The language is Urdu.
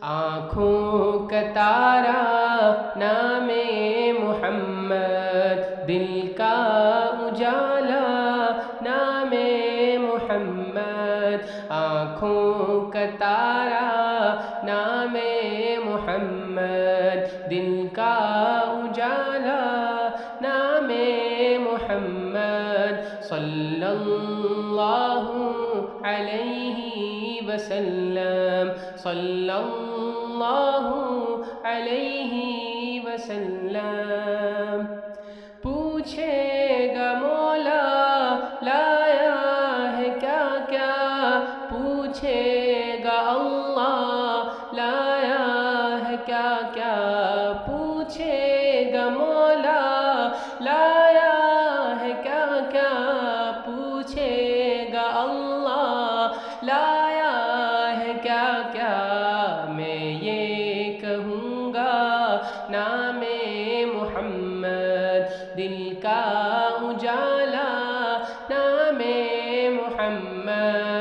آنکھوں کا تارا نام محمد، دل کا اجالا نام محمد، آنکھوں کا تارا نام محمد، دل کا اجالا نام محمد، صلی اللہ علیہ وسلم، صلی اللہ علیہ وسلم۔ پوچھے گا مولا لایا ہے کیا کیا، پوچھے گا اللہ لایا ہے کیا کیا، پوچھے گا مولا لایا ہے کیا کیا، پوچھے گا اللہ لایا ہے کیا کیا، میں یہ کہوں گا نام محمد، دل کا اجالا